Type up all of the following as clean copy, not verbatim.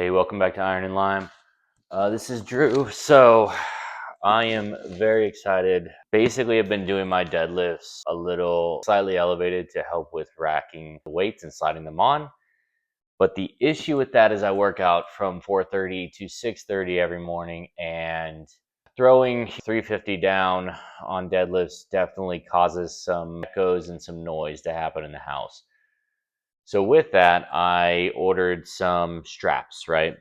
Hey, welcome back to Iron and Lime. This is Drew. So I am very excited. Basically, I've been doing my deadlifts a little slightly elevated to help with racking the weights and sliding them on. But the issue with that is I work out from 4:30 to 6:30 every morning, and throwing 350 down on deadlifts definitely causes some echoes and some noise to happen in the house. So with that, I ordered some straps, right?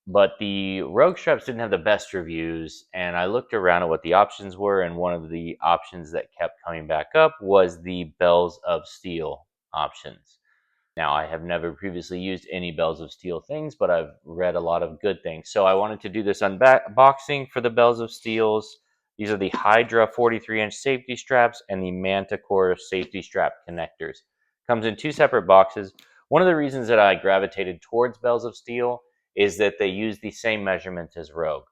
But the Rogue straps didn't have the best reviews, and I looked around at what the options were, and one of the options that kept coming back up was the Bells of Steel options. Now, I have never previously used any Bells of Steel things, but I've read a lot of good things. So I wanted to do this unboxing for the Bells of Steels. These are the Hydra 43-inch safety straps and the Manticore safety strap connectors. Comes in two separate boxes. One of the reasons that I gravitated towards Bells of Steel is that they use the same measurements as Rogue.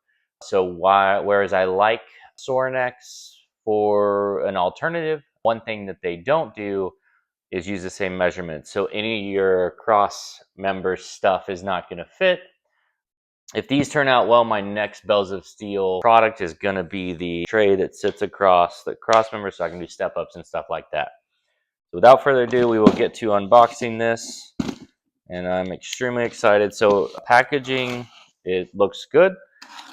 So whereas I like Sorinex for an alternative, one thing that they don't do is use the same measurements. So any of your cross member stuff is not going to fit. If these turn out well, my next Bells of Steel product is going to be the tray that sits across the cross member, so I can do step ups and stuff like that. So without further ado, we will get to unboxing this, and I'm extremely excited. So packaging, it looks good.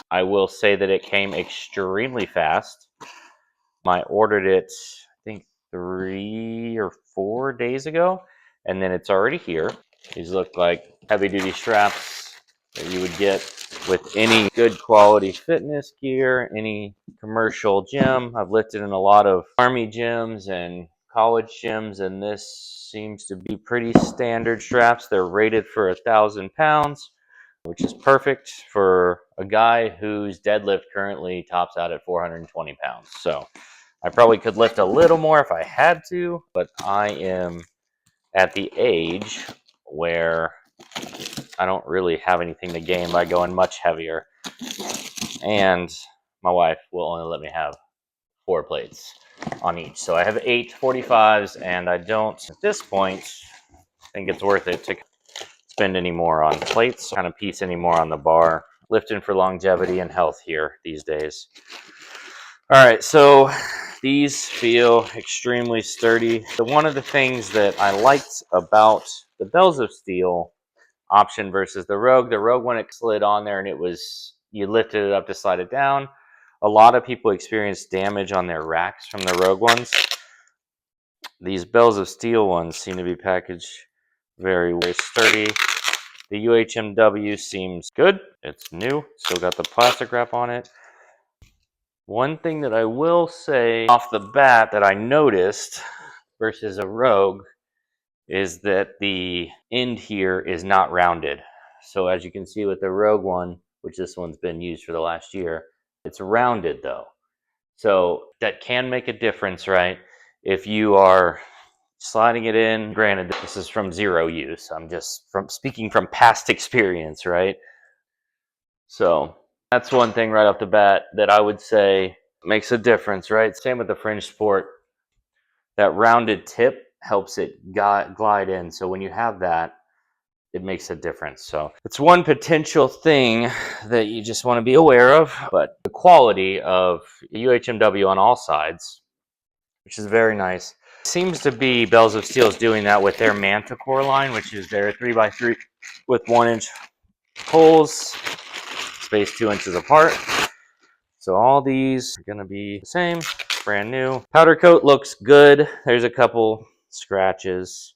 I will say that it came extremely fast. I ordered it, I think 3 or 4 days ago, and then it's already here. These look like heavy duty straps that you would get with any good quality fitness gear, any commercial gym. I've lifted in a lot of army gyms and college gyms, and this seems to be pretty standard straps. They're rated for 1,000 pounds, which is perfect for a guy whose deadlift currently tops out at 420 pounds. So I probably could lift a little more if I had to, but I am at the age where I don't really have anything to gain by going much heavier. And my wife will only let me have 4 plates on each. So I have 8 45s, and I don't, at this point, think it's worth it to spend any more on plates, kind of piece any more on the bar. Lifting for longevity and health here these days. All right, so these feel extremely sturdy. One of the things that I liked about the Bells of Steel option versus the Rogue when it slid on there and you lifted it up to slide it down, a lot of people experienced damage on their racks from the Rogue ones. These Bells of Steel ones seem to be packaged very, very sturdy. The UHMW seems good. It's new, still got the plastic wrap on it. One thing that I will say off the bat that I noticed versus a Rogue is that the end here is not rounded. So as you can see with the Rogue one, which this one's been used for the last year, it's rounded though. So that can make a difference, right? If you are sliding it in, granted this is from zero use, I'm just speaking from past experience, right? So that's one thing right off the bat that I would say makes a difference, right? Same with the Fringe Sport. That rounded tip helps it glide in. So when you have that, it makes a difference. So it's one potential thing that you just want to be aware of. But the quality of UHMW on all sides, which is very nice. Seems to be Bells of Steel is doing that with their Manticore line, which is their 3x3 with 1-inch holes, spaced 2 inches apart. So all these are going to be the same, brand new. Powder coat looks good. There's a couple scratches,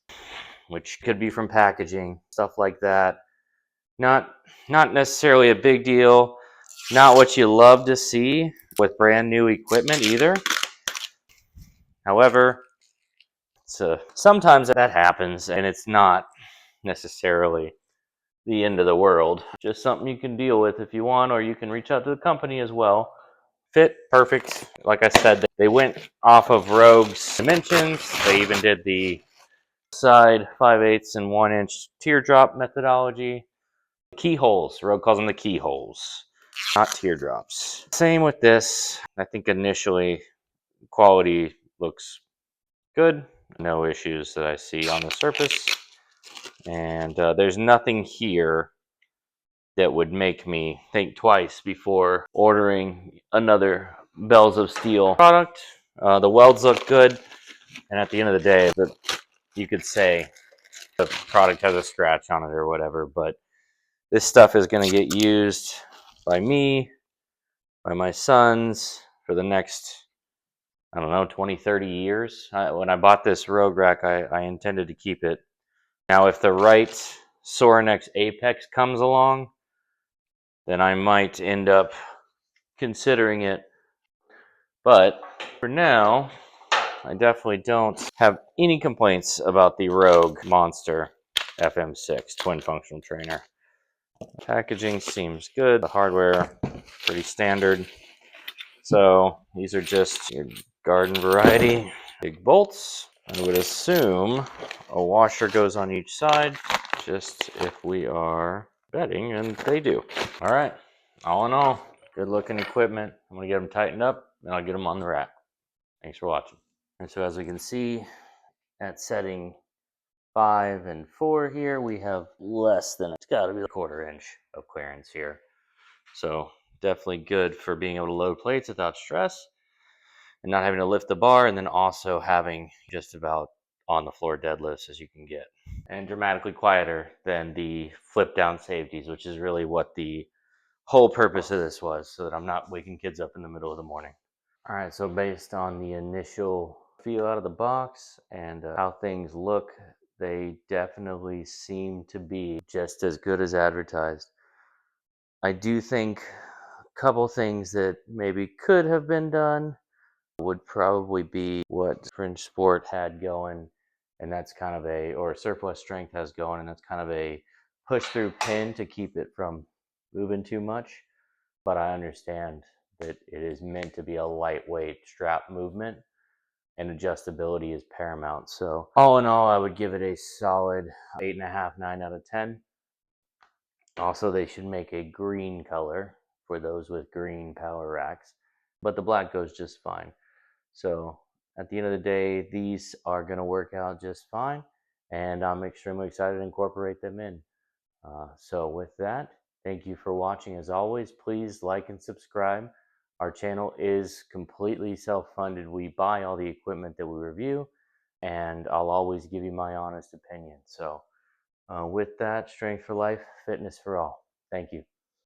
which could be from packaging, stuff like that. Not necessarily a big deal. Not what you love to see with brand new equipment either. However, sometimes that happens, and it's not necessarily the end of the world. Just something you can deal with if you want, or you can reach out to the company as well. Fit perfect. Like I said, they went off of Rogue's dimensions. They even did the side 5/8 and 1-inch teardrop methodology. Keyholes. Rogue calls them the keyholes, not teardrops. Same with this. I think initially quality looks good. No issues that I see on the surface. And there's nothing here that would make me think twice before ordering another Bells of Steel product. The welds look good, and at the end of the day, you could say the product has a scratch on it or whatever, but this stuff is going to get used by me, by my sons, for the next, I don't know, 20, 30 years. When I bought this Rogue rack, I intended to keep it. Now, if the right Sorinex Apex comes along, then I might end up considering it. But for now, I definitely don't have any complaints about the Rogue Monster FM-6 twin functional trainer. Packaging seems good. The hardware, pretty standard. So these are just your garden variety big bolts. I would assume a washer goes on each side, just if we are betting, and they do. All right, all in all, good looking equipment. I'm gonna get them tightened up, and I'll get them on the rack. Thanks for watching. And so as we can see, at setting 5 and 4 here, we have less than, it's got to be a 1/4 inch of clearance here. So definitely good for being able to load plates without stress and not having to lift the bar, and then also having just about on the floor deadlifts as you can get. And dramatically quieter than the flip down safeties, which is really what the whole purpose of this was, so that I'm not waking kids up in the middle of the morning. All right, so based on the initial feel out of the box and how things look, they definitely seem to be just as good as advertised. I do think a couple things that maybe could have been done would probably be what Fringe Sport had going, and that's kind of or Surplus Strength has going, and that's kind of a push-through pin to keep it from moving too much. But I understand that it is meant to be a lightweight strap movement, and adjustability is paramount. So all in all, I would give it a solid 8.5, 9 out of 10. Also, they should make a green color for those with green power racks, but the black goes just fine. So at the end of the day, these are going to work out just fine, and I'm extremely excited to incorporate them in. So with that, thank you for watching. As always, please like and subscribe. Our channel is completely self-funded. We buy all the equipment that we review, and I'll always give you my honest opinion. So with that, strength for life, fitness for all. Thank you.